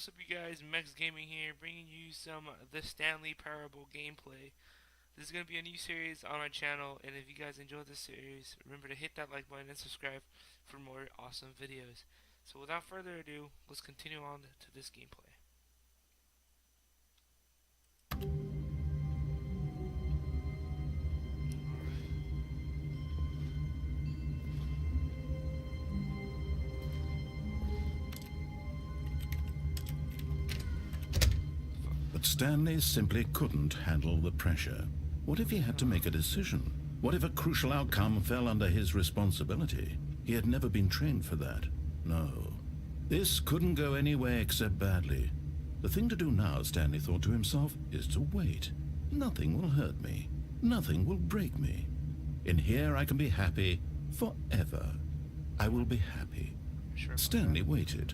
what's up, you guys? Mex Gaming here, bringing you some the Stanley Parable gameplay. This is going to be a new series on our channel, and if you guys enjoy this series, remember to hit that like button and subscribe for more awesome videos. So without further ado, let's continue on to this gameplay. But Stanley simply couldn't handle the pressure. What if he had to make a decision? What if a crucial outcome fell under his responsibility? He had never been trained for that. No. This couldn't go any way except badly. The thing to do now, Stanley thought to himself, is to wait. Nothing will hurt me. Nothing will break me. In here I can be happy forever. I will be happy. Stanley waited.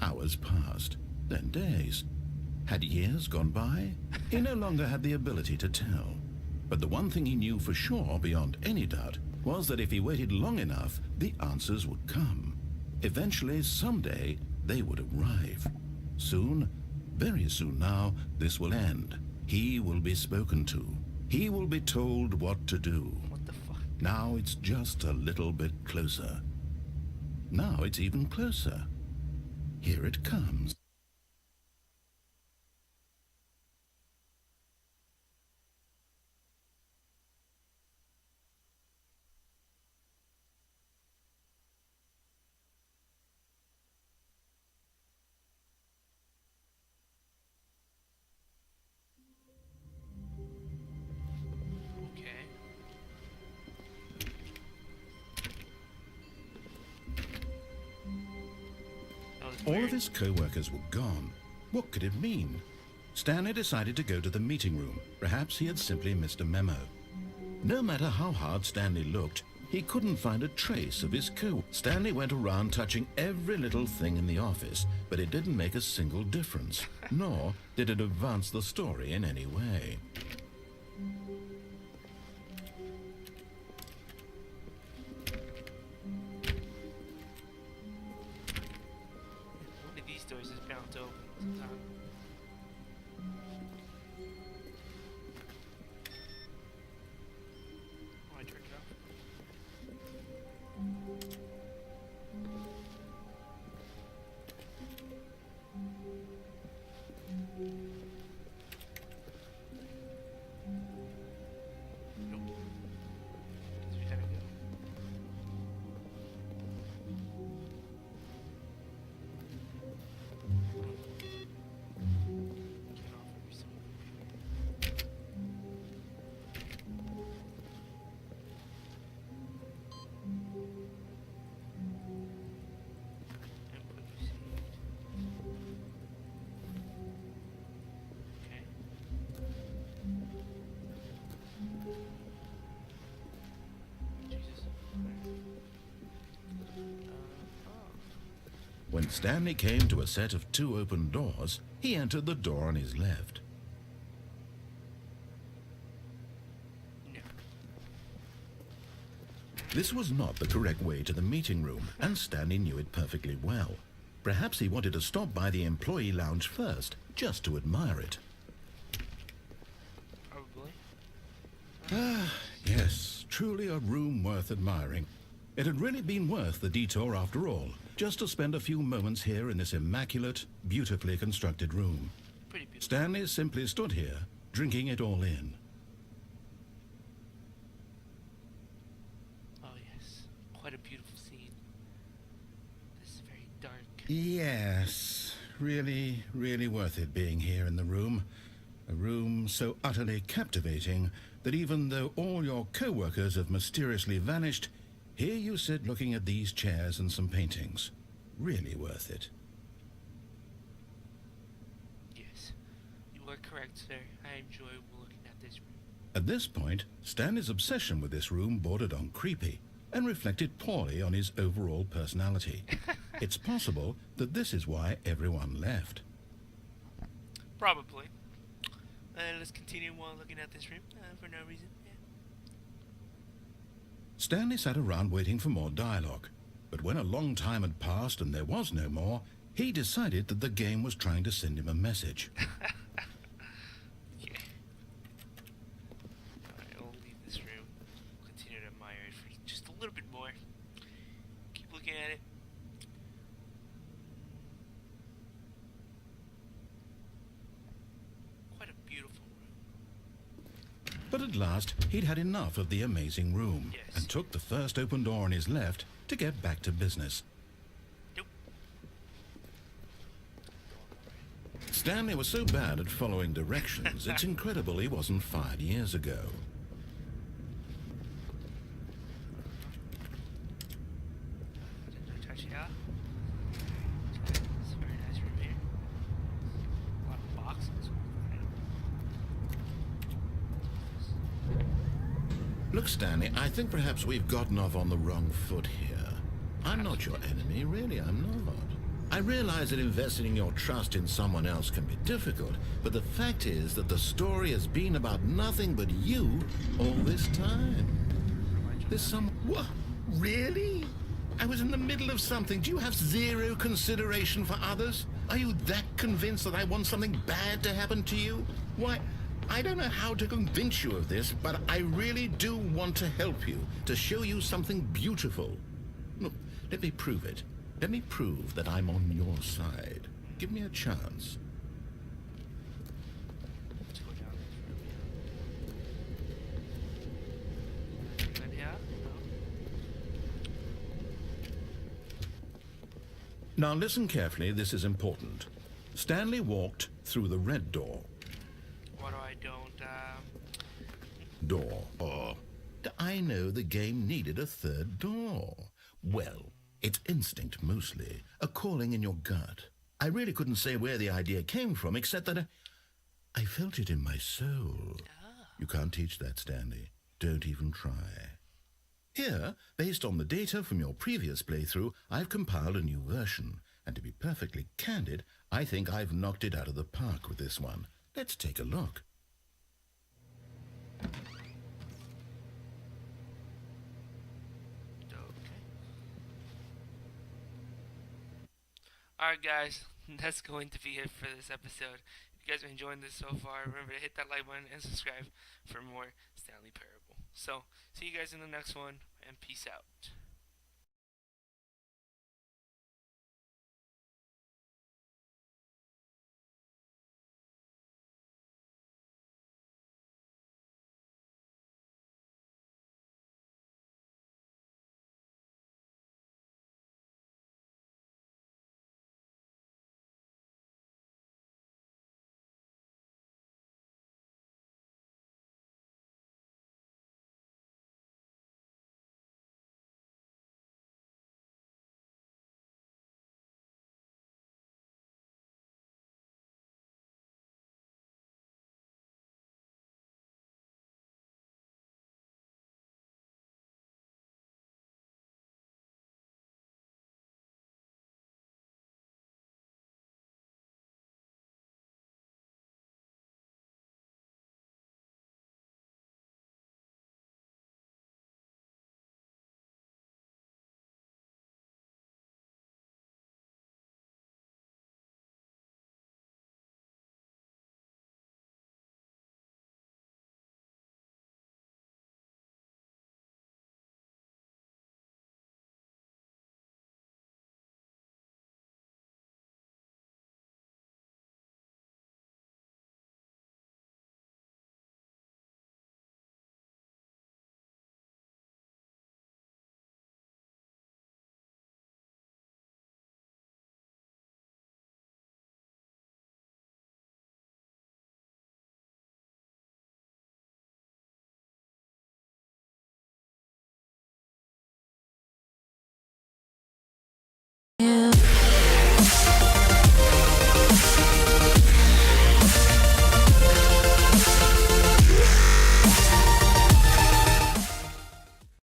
Hours passed, then days. Had years gone by? He no longer had the ability to tell. But the one thing he knew for sure, beyond any doubt, was that if he waited long enough, the answers would come. Eventually, someday, they would arrive. Soon, very soon now, this will end. He will be spoken to. He will be told what to do. What the fuck? Now it's just a little bit closer. Now it's even closer. Here it comes. Okay. That was All weird. of his co-workers were gone. What could it mean? Stanley decided to go to the meeting room. Perhaps he had simply missed a memo. No matter how hard Stanley looked, he couldn't find a trace of his Stanley went around touching every little thing in the office, but it didn't make a single difference, nor did it advance the story in any way. One of these doors is bound to open sometime. Oh, I turned it off. Nope. So we gotta go. Get off every single input received. Okay. Jesus. Oh. When Stanley came to a set of two open doors, he entered the door on his left. No. This was not the correct way to the meeting room, and Stanley knew it perfectly well. Perhaps he wanted to stop by the employee lounge first, just to admire it. Probably. Yes, truly a room worth admiring. It had really been worth the detour after all, just to spend a few moments here in this immaculate, beautifully constructed room. Pretty beautiful. Stanley simply stood here, drinking it all in. Oh yes. Quite a beautiful scene. This is very dark. Yes, really, really worth it being here in the room. A room so utterly captivating that even though all your co-workers have mysteriously vanished, here you sit looking at these chairs and some paintings. Really worth it. Yes. You are correct, sir. I enjoy looking at this room. At this point, Stanley's obsession with this room bordered on creepy and reflected poorly on his overall personality. It's possible that this is why everyone left. Probably. Let's continue while looking at this room for no reason. Yeah. Stanley sat around waiting for more dialogue, but when a long time had passed and there was no more, He decided that the game was trying to send him a message. Okay. Alright, we'll leave this room. Continue to admire it for just a little bit more. Keep looking at it. Quite a beautiful room. But at last, he'd had enough of the amazing room Yes. and took the first open door on his left to get back to business. Nope. Stanley was so bad at following directions, it's incredible he wasn't fired years ago. Didn't touch it out. It's a very nice room here. A lot of boxes. Look, Stanley, I think perhaps we've gotten off on the wrong foot here. I'm not your enemy, really, I'm not. I realize that investing your trust in someone else can be difficult, but the fact is that the story has been about nothing but you all this time. There's some... What? Really? I was in the middle of something. Do you have zero consideration for others? Are you that convinced that I want something bad to happen to you? Why, I don't know how to convince you of this, but I really do want to help you, to show you something beautiful. Look, let me prove it. Let me prove that I'm on your side. Give me a chance. Let's go down this room here. And here? No. Now listen carefully, this is important. Stanley walked through the red door. What do I don't, Door. I know the game needed a third door. Well, it's instinct mostly, a calling in your gut. I really couldn't say where the idea came from, except that I felt it in my soul. You can't teach that, Stanley. Don't even try. Here, based on the data from your previous playthrough, I've compiled a new version. And to be perfectly candid, I think I've knocked it out of the park with this one. Let's take a look. Alright guys, that's going to be it for this episode. If you guys are enjoying this so far, remember to hit that like button and subscribe for more Stanley Parable. So, see you guys in the next one, and peace out.